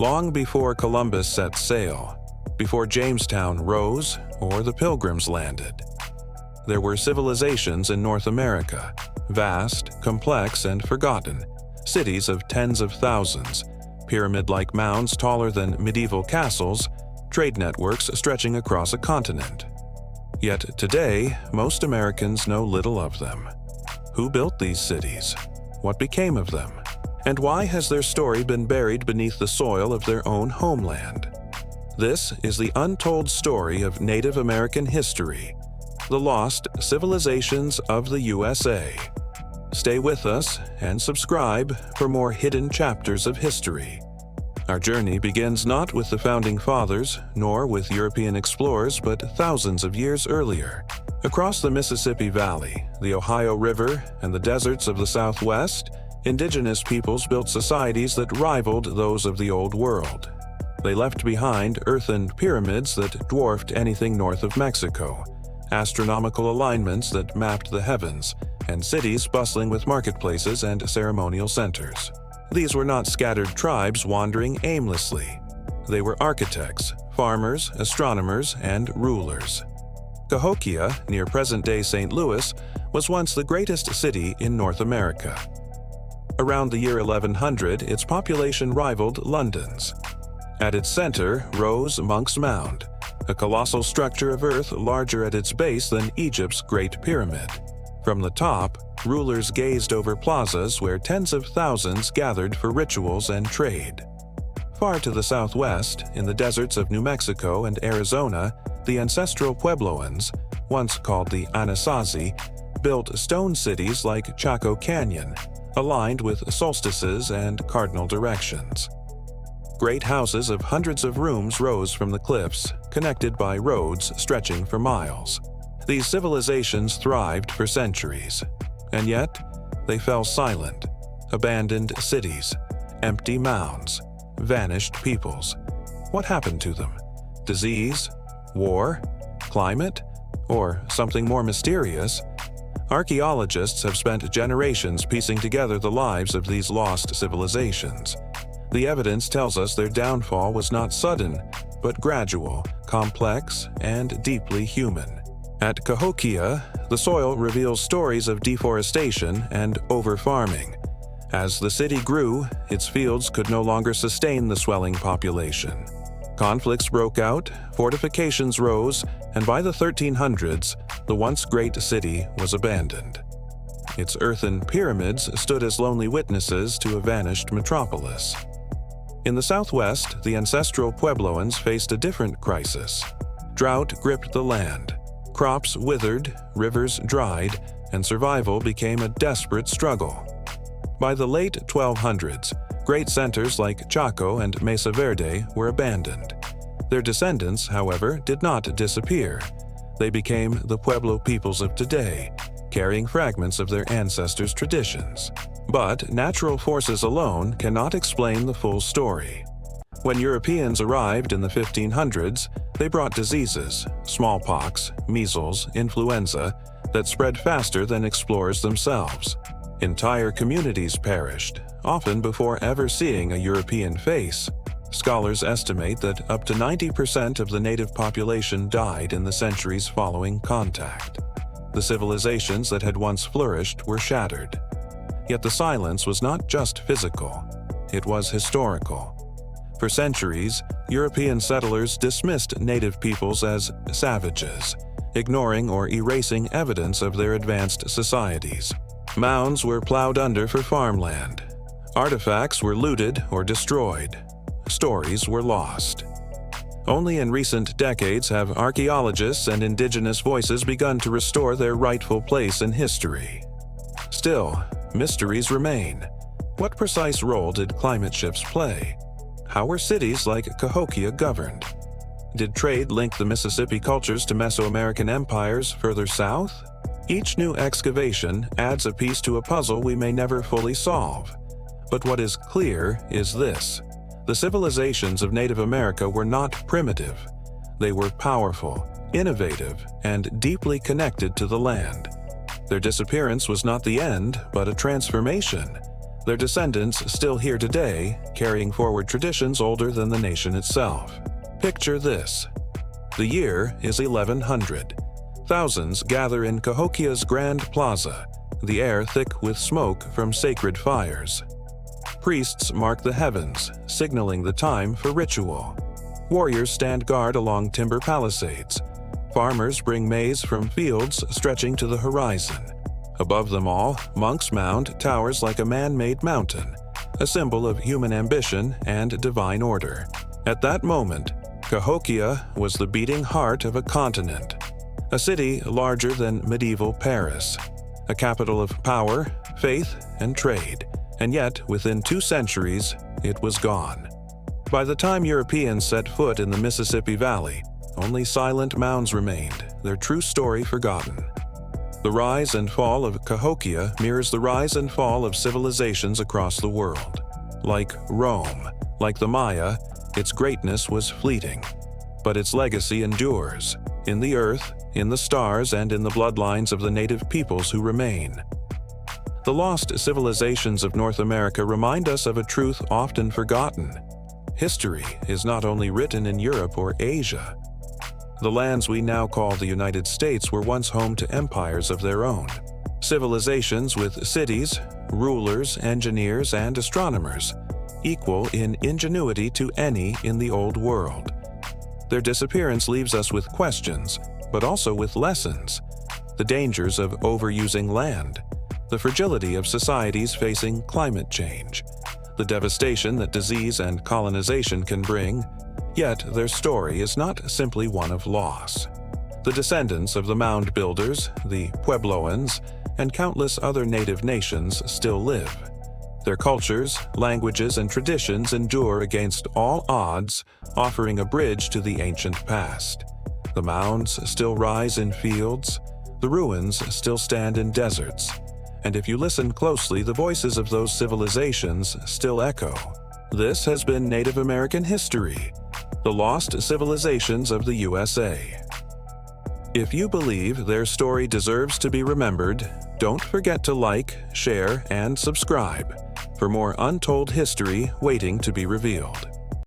Long before Columbus set sail, before Jamestown rose or the Pilgrims landed, there were civilizations in North America, vast, complex, and forgotten, cities of tens of thousands, pyramid-like mounds taller than medieval castles, trade networks stretching across a continent. Yet today, most Americans know little of them. Who built these cities? What became of them? And why has their story been buried beneath the soil of their own homeland? This is the untold story of Native American history, the lost civilizations of the USA. Stay with us and subscribe for more hidden chapters of history. Our journey begins not with the Founding Fathers, nor with European explorers, but thousands of years earlier. Across the Mississippi Valley, the Ohio River, and the deserts of the Southwest, indigenous peoples built societies that rivaled those of the Old World. They left behind earthen pyramids that dwarfed anything north of Mexico, astronomical alignments that mapped the heavens, and cities bustling with marketplaces and ceremonial centers. These were not scattered tribes wandering aimlessly. They were architects, farmers, astronomers, and rulers. Cahokia, near present-day St. Louis, was once the greatest city in North America. Around the year 1100, its population rivaled London's. At its center rose Monk's Mound, a colossal structure of earth larger at its base than Egypt's Great Pyramid. From the top, rulers gazed over plazas where tens of thousands gathered for rituals and trade. Far to the southwest, in the deserts of New Mexico and Arizona, the ancestral Puebloans, once called the Anasazi, built stone cities like Chaco Canyon, aligned with solstices and cardinal directions. Great houses of hundreds of rooms rose from the cliffs, connected by roads stretching for miles. These civilizations thrived for centuries, and yet they fell silent. Abandoned cities, empty mounds, vanished peoples. What happened to them? Disease? War? Climate? Or something more mysterious? Archaeologists have spent generations piecing together the lives of these lost civilizations. The evidence tells us their downfall was not sudden, but gradual, complex, and deeply human. At Cahokia, the soil reveals stories of deforestation and over-farming. As the city grew, its fields could no longer sustain the swelling population. Conflicts broke out, fortifications rose, and by the 1300s, the once great city was abandoned. Its earthen pyramids stood as lonely witnesses to a vanished metropolis. In the southwest, the ancestral Puebloans faced a different crisis. Drought gripped the land. Crops withered, rivers dried, and survival became a desperate struggle. By the late 1200s, great centers like Chaco and Mesa Verde were abandoned. Their descendants, however, did not disappear. They became the Pueblo peoples of today, carrying fragments of their ancestors' traditions. But natural forces alone cannot explain the full story. When Europeans arrived in the 1500s, they brought diseases, smallpox, measles, influenza, that spread faster than explorers themselves. Entire communities perished, often before ever seeing a European face. Scholars estimate that up to 90% of the native population died in the centuries following contact. The civilizations that had once flourished were shattered. Yet the silence was not just physical, it was historical. For centuries, European settlers dismissed native peoples as savages, ignoring or erasing evidence of their advanced societies. Mounds were plowed under for farmland. Artifacts were looted or destroyed. Stories were lost. Only in recent decades have archaeologists and indigenous voices begun to restore their rightful place in history. Still, mysteries remain. What precise role did climate shifts play? How were cities like Cahokia governed? Did trade link the Mississippi cultures to Mesoamerican empires further south? Each new excavation adds a piece to a puzzle we may never fully solve. But what is clear is this: the civilizations of Native America were not primitive. They were powerful, innovative, and deeply connected to the land. Their disappearance was not the end, but a transformation. Their descendants still here today, carrying forward traditions older than the nation itself. Picture this. The year is 1100. Thousands gather in Cahokia's Grand Plaza, the air thick with smoke from sacred fires. Priests mark the heavens, signaling the time for ritual. Warriors stand guard along timber palisades. Farmers bring maize from fields stretching to the horizon. Above them all, Monk's Mound towers like a man-made mountain, a symbol of human ambition and divine order. At that moment, Cahokia was the beating heart of a continent, a city larger than medieval Paris, a capital of power, faith, and trade, and yet within 2 centuries, it was gone. By the time Europeans set foot in the Mississippi Valley, only silent mounds remained, their true story forgotten. The rise and fall of Cahokia mirrors the rise and fall of civilizations across the world. Like Rome, like the Maya, its greatness was fleeting, but its legacy endures, in the earth, in the stars, and in the bloodlines of the native peoples who remain. The lost civilizations of North America remind us of a truth often forgotten. History is not only written in Europe or Asia. The lands we now call the United States were once home to empires of their own. Civilizations with cities, rulers, engineers, and astronomers, equal in ingenuity to any in the Old World. Their disappearance leaves us with questions, but also with lessons. The dangers of overusing land, the fragility of societies facing climate change, the devastation that disease and colonization can bring. Yet their story is not simply one of loss. The descendants of the mound builders, the Puebloans, and countless other native nations still live. Their cultures, languages, and traditions endure against all odds, offering a bridge to the ancient past. The mounds still rise in fields, the ruins still stand in deserts, and if you listen closely, the voices of those civilizations still echo. This has been Native American History, the lost civilizations of the USA. If you believe their story deserves to be remembered, don't forget to like, share, and subscribe for more untold history waiting to be revealed.